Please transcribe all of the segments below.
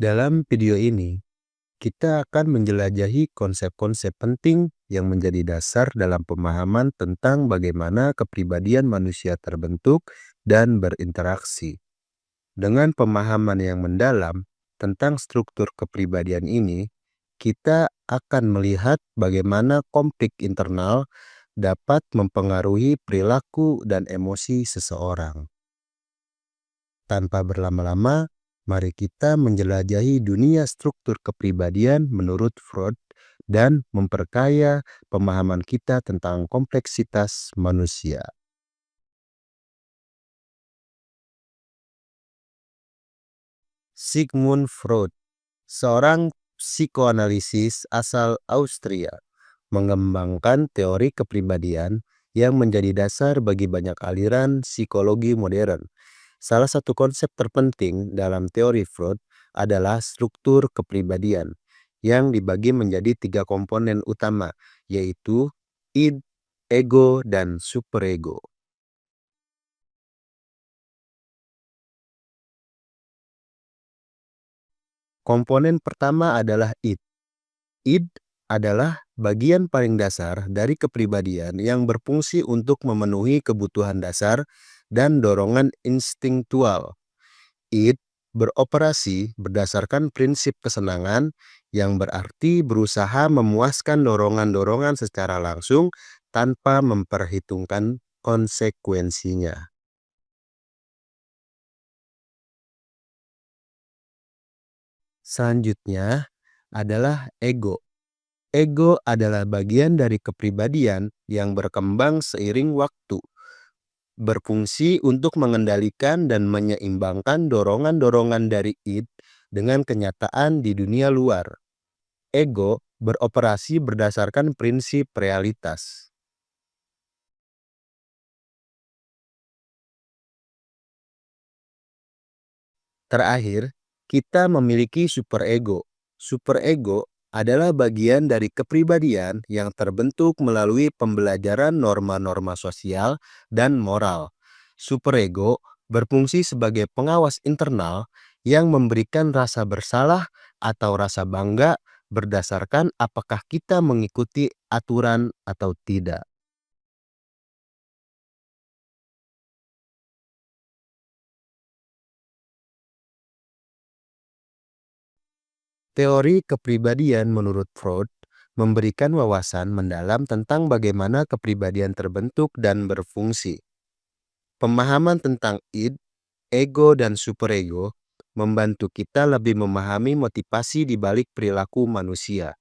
Dalam video ini, kita akan menjelajahi konsep-konsep penting yang menjadi dasar dalam pemahaman tentang bagaimana kepribadian manusia terbentuk dan berinteraksi. Dengan pemahaman yang mendalam tentang struktur kepribadian ini, kita akan melihat bagaimana konflik internal dapat mempengaruhi perilaku dan emosi seseorang. Tanpa berlama-lama, mari kita menjelajahi dunia struktur kepribadian menurut Freud dan memperkaya pemahaman kita tentang kompleksitas manusia. Sigmund Freud, seorang psikoanalisis asal Austria, mengembangkan teori kepribadian yang menjadi dasar bagi banyak aliran psikologi modern. Salah satu konsep terpenting dalam teori Freud adalah struktur kepribadian yang dibagi menjadi tiga komponen utama, yaitu id, ego, dan superego. Komponen pertama adalah id. Id adalah bagian paling dasar dari kepribadian yang berfungsi untuk memenuhi kebutuhan dasar dan dorongan instingtual. Id beroperasi berdasarkan prinsip kesenangan yang berarti berusaha memuaskan dorongan-dorongan secara langsung tanpa memperhitungkan konsekuensinya. Selanjutnya adalah ego. Ego adalah bagian dari kepribadian yang berkembang seiring waktu, berfungsi untuk mengendalikan dan menyeimbangkan dorongan-dorongan dari id dengan kenyataan di dunia luar. Ego beroperasi berdasarkan prinsip realitas. Terakhir, kita memiliki superego. Superego adalah bagian dari kepribadian yang terbentuk melalui pembelajaran norma-norma sosial dan moral. Superego berfungsi sebagai pengawas internal yang memberikan rasa bersalah atau rasa bangga berdasarkan apakah kita mengikuti aturan atau tidak. Teori kepribadian menurut Freud memberikan wawasan mendalam tentang bagaimana kepribadian terbentuk dan berfungsi. Pemahaman tentang id, ego, dan superego membantu kita lebih memahami motivasi di balik perilaku manusia.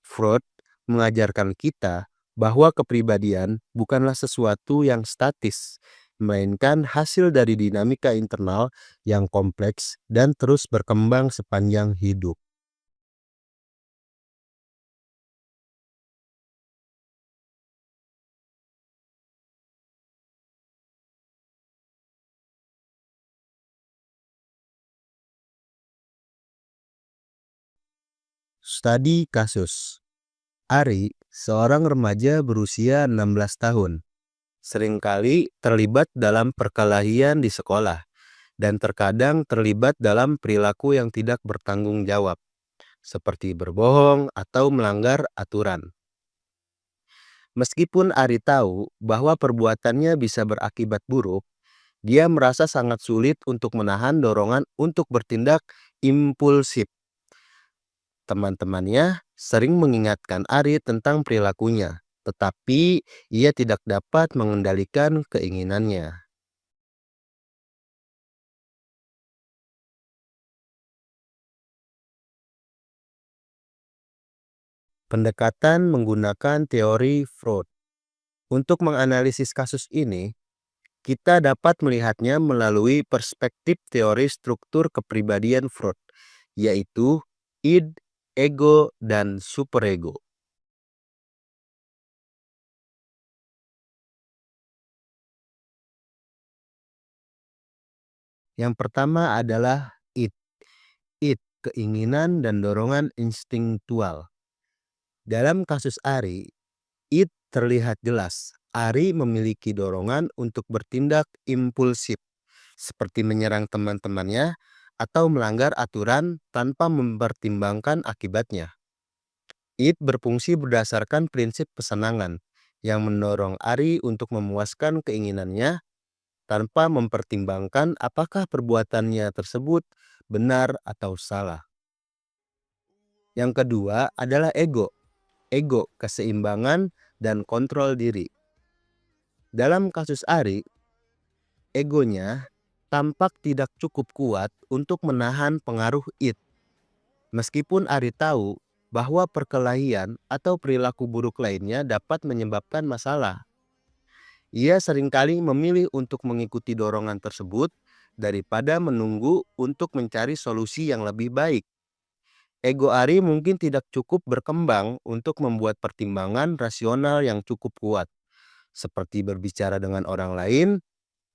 Freud mengajarkan kita bahwa kepribadian bukanlah sesuatu yang statis, melainkan hasil dari dinamika internal yang kompleks dan terus berkembang sepanjang hidup. Studi kasus. Ari, seorang remaja berusia 16 tahun, seringkali terlibat dalam perkelahian di sekolah dan terkadang terlibat dalam perilaku yang tidak bertanggung jawab, seperti berbohong atau melanggar aturan. Meskipun Ari tahu bahwa perbuatannya bisa berakibat buruk, dia merasa sangat sulit untuk menahan dorongan untuk bertindak impulsif. Teman-temannya sering mengingatkan Ari tentang perilakunya, tetapi ia tidak dapat mengendalikan keinginannya. Pendekatan menggunakan teori Freud. Untuk menganalisis kasus ini, kita dapat melihatnya melalui perspektif teori struktur kepribadian Freud, yaitu id, ego, dan superego. Yang pertama adalah id. Id, keinginan dan dorongan instingtual. Dalam kasus Ari, id terlihat jelas. Ari memiliki dorongan untuk bertindak impulsif, seperti menyerang teman-temannya atau melanggar aturan tanpa mempertimbangkan akibatnya. Id berfungsi berdasarkan prinsip kesenangan yang mendorong Ari untuk memuaskan keinginannya tanpa mempertimbangkan apakah perbuatannya tersebut benar atau salah. Yang kedua adalah ego. Ego, keseimbangan, dan kontrol diri. Dalam kasus Ari, egonya tampak tidak cukup kuat untuk menahan pengaruh id. Meskipun Ari tahu bahwa perkelahian atau perilaku buruk lainnya dapat menyebabkan masalah, ia seringkali memilih untuk mengikuti dorongan tersebut daripada menunggu untuk mencari solusi yang lebih baik. Ego Ari mungkin tidak cukup berkembang untuk membuat pertimbangan rasional yang cukup kuat, seperti berbicara dengan orang lain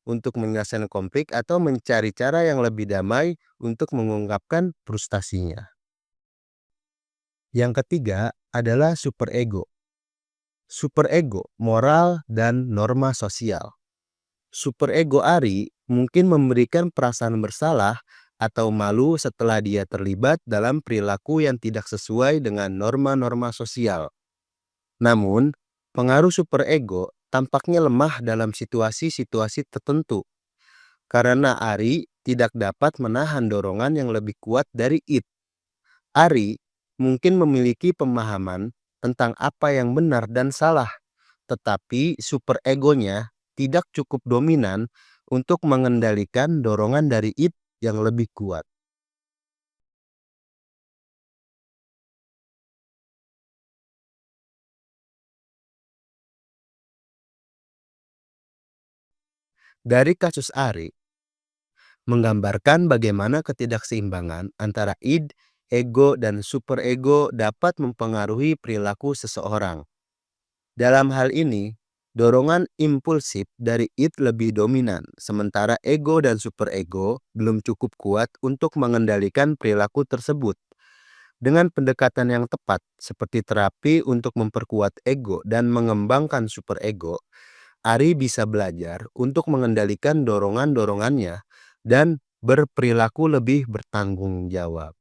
untuk menyelesaikan konflik atau mencari cara yang lebih damai untuk mengungkapkan frustasinya. Yang ketiga adalah superego. Superego, moral dan norma sosial. Superego Ari mungkin memberikan perasaan bersalah atau malu setelah dia terlibat dalam perilaku yang tidak sesuai dengan norma-norma sosial. Namun, pengaruh superego tampaknya lemah dalam situasi-situasi tertentu, karena Ari tidak dapat menahan dorongan yang lebih kuat dari id. Ari mungkin memiliki pemahaman tentang apa yang benar dan salah, tetapi superegonya tidak cukup dominan untuk mengendalikan dorongan dari id yang lebih kuat. Dari kasus Ari, menggambarkan bagaimana ketidakseimbangan antara id, ego, dan superego dapat mempengaruhi perilaku seseorang. Dalam hal ini, dorongan impulsif dari id lebih dominan, sementara ego dan superego belum cukup kuat untuk mengendalikan perilaku tersebut. Dengan pendekatan yang tepat, seperti terapi untuk memperkuat ego dan mengembangkan superego, Ari bisa belajar untuk mengendalikan dorongan-dorongannya dan berperilaku lebih bertanggung jawab.